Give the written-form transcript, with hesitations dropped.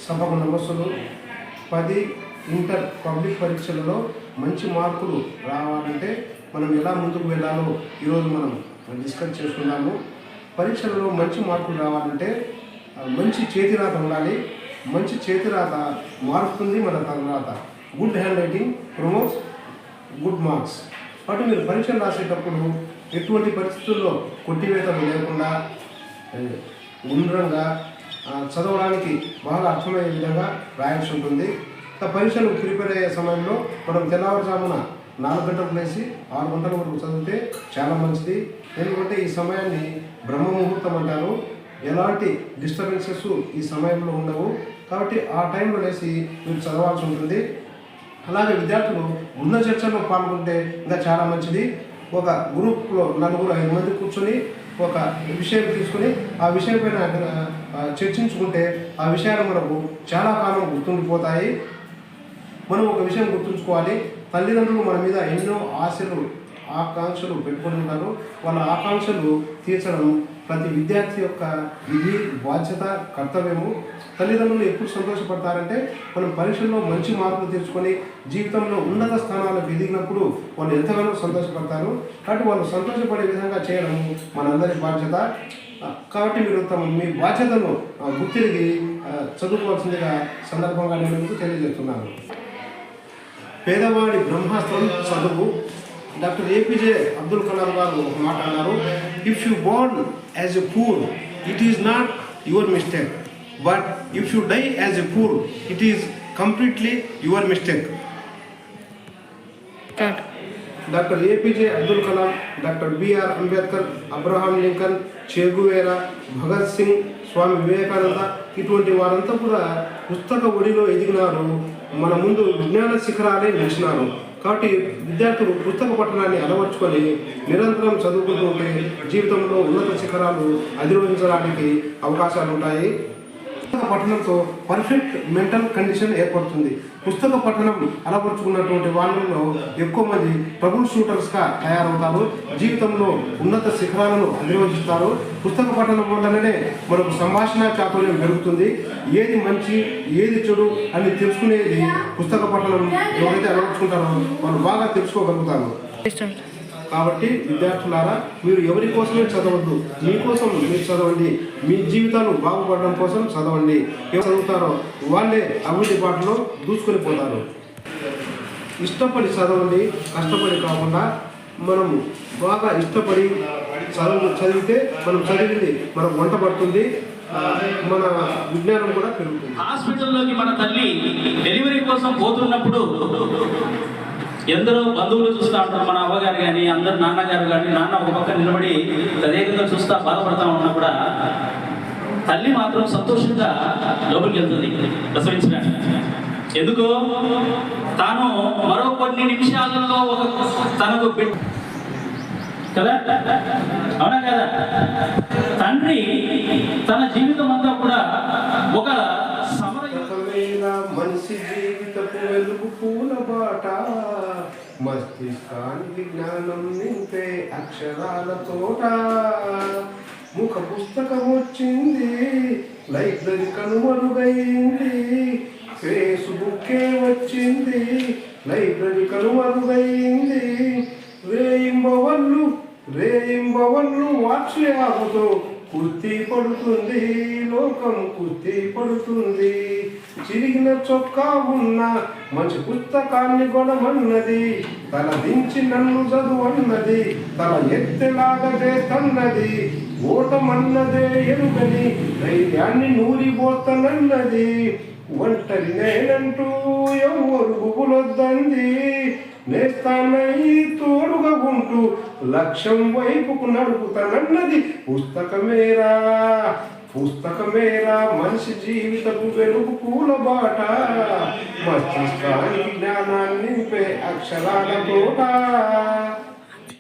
సభకు నమస్సులు. 10 inter public పరీక్షలలో మంచి మార్కులు రావాలంటే మనం ఎలా ముందుకు వెళ్ళాలో ఈరోజు మనం డిస్కస్ చేసుకున్నాము. పరీక్షలలో మంచి మార్కులు రావాలంటే మంచి చేతిరాత ఉండాలి. మంచి చేతిరాత మారుస్తుంది మన తర్వాత. Good hand writing promotes good marks. కాబట్టి మీరు పరీక్షలు రాసేటప్పుడు ఎటువంటి పరిస్థితుల్లో కొట్టివేతలు లేకుండా గుండ్రంగా చదవడానికి బాగా అర్థమయ్యే విధంగా రాయాల్సి ఉంటుంది. పరీక్షలు ప్రిపేర్ అయ్యే సమయంలో మనం తెల్లవారుజామున 4 గంటలకు లేచి 6 గంటల వరకు చదివితే చాలా మంచిది. ఎందుకంటే ఈ సమయాన్ని బ్రహ్మ ముహూర్తం అంటారు. ఎలాంటి డిస్టర్బెన్సెస్ ఈ సమయంలో ఉండవు. కాబట్టి ఆ టైంలో లేచి మీరు చదవాల్సి ఉంటుంది. అలాగే విద్యార్థులు బృంద చర్చల్లో పాల్గొంటే ఇంకా చాలా మంచిది. ఒక గ్రూప్లో 4-5 మంది కూర్చొని ఒక విషయం తీసుకుని ఆ విషయం పైన చర్చించుకుంటే ఆ విషయాలు మనకు చాలా కాలం గుర్తుండిపోతాయి. మనం ఒక విషయం గుర్తుంచుకోవాలి, తల్లిదండ్రులు మన మీద ఎన్నో ఆకాంక్షలు పెట్టుకొని ఉంటారు. వాళ్ళ ఆకాంక్షలు తీర్చడం ప్రతి విద్యార్థి యొక్క విధి, బాధ్యత, కర్తవ్యము. తల్లిదండ్రులు ఎప్పుడు సంతోషపడతారంటే మనం పరీక్షల్లో మంచి మార్కులు తెచ్చుకొని జీవితంలో ఉన్నత స్థానాలకు ఎదిగినప్పుడు వాళ్ళు ఎంతగానో సంతోషపడతారు. కాబట్టి వాళ్ళు సంతోషపడే విధంగా చేయడం మనందరి బాధ్యత. కాబట్టి మీరు మీ బాధ్యతను గుర్తిరిగి చదువుకోవాల్సిందిగా సందర్భంగా నేను మీకు తెలియజేస్తున్నాను. పేదవాడి బ్రహ్మాస్త్రం చదువు. డాక్టర్ ఏపీజే అబ్దుల్ కలాం గారు ఒక మాట అన్నారు, if you born as a poor it is not your mistake, but if you die as a poor it is completely your mistake. Doctor APJ Abdul Kalam, doctor BR Ambedkar, Abraham Lincoln, Che Guevara, Bhagat Singh, Swami Vivekananda ఇటువంటి వారంతా కూడా పుస్తక ఒడిలో ఎదిగినారు. మన ముందు విజ్ఞాన శిఖరాలే నిలిచినారు. కాబట్టి విద్యార్థులు పుస్తక పఠనాన్ని అలవర్చుకొని నిరంతరం చదువుకుంటూ ఉంటే జీవితంలో ఉన్నత శిఖరాలు అధిరోహించడానికి అవకాశాలు ఉంటాయి. పుస్తక పఠనంతో పర్ఫెక్ట్ మెంటల్ కండిషన్ ఏర్పడుతుంది. పుస్తక పఠనం అలవరుచుకున్నటువంటి వాళ్ళలో ఎక్కువ మంది ట్రబుల్ షూటర్స్గా తయారవుతారు. జీవితంలో ఉన్నత శిఖరాలను అధిరోహిస్తారు. పుస్తక పఠనం వల్లనే మనకు సంభాషణ చాతుర్యం పెరుగుతుంది. ఏది మంచి ఏది చెడు అని తెలుసుకునేది పుస్తక పఠనం ఎవరైతే అలవర్చుకుంటారో వాళ్ళు బాగా తెలుసుకోగలుగుతారు. కాబట్టి విద్యార్థులారా, మీరు ఎవరి కోసమే చదవద్దు, మీకోసం మీరు చదవండి. మీ జీవితాలు బాగుపడడం కోసం చదవండి. ఎవరు చదువుతారో వాళ్ళే అభివృద్ధి బాటలో దూసుకొని పోతారు. ఇష్టపడి చదవండి, కష్టపడి కాకుండా. మనం బాగా ఇష్టపడి చదివితే మనం చదివింది మనకు వంట పడుతుంది, మన విజ్ఞానం కూడా పెరుగుతుంది. హాస్పిటల్లోకి మన తల్లి డెలివరీ కోసం పోతున్నప్పుడు ఎందరో బంధువులు చూస్తూ ఉంటారు. మన అవ్వగారు కానీ అందరు నాన్నగారు కానీ, నాన్న ఒక పక్క నిలబడి తదేకంగా చూస్తూ బాధపడతా ఉన్నా కూడా తల్లి మాత్రం సంతోషంగా లోపలికి వెళ్తుంది ప్రసవించడానికి. ఎందుకు? తాను మరో కొన్ని నిమిషాలలో తనకు కదా, అవునా కదా? తండ్రి తన జీవితం అంతా కూడా ఒక మనిషి జీవితపు వెలుగు పూల బాట, మస్తిష్కానికి జ్ఞానం నింపే అక్షరాల తోట. ముఖ పుస్తకం వచ్చింది, లైబ్రరీ కనుమరుగైంది. ఫేస్బుక్కే వచ్చింది, లైబ్రరీ కనుమరుగైంది. రేయింబవళ్ళు వాచ్యాలతో కుర్తీ పడుతుంది, లోకం కుర్తీ పడుతుంది. చిరిగిన చొక్కా ఉన్న మంచి పుస్తకాన్ని కొనమన్నది, తల దించి నన్ను చదువన్నది, తల ఎత్తెలాగా చేస్తన్నది. ఓటమన్నదే ఎరుగని ధైర్యాన్ని నూరిపోతనన్నది. ఒంటరి నేనంటూ ఎవరు గుబులొద్దంది, నేస్తానై తోడుగా ఉంటూ లక్ష్యం వైపుకు నడుపుతానన్నది. పుస్తకమేరా మనిషి జీవితపు వెలుగు పూల బాట, మస్తిష్కానికి జ్ఞానాన్ని నింపే అక్షరాల తోట.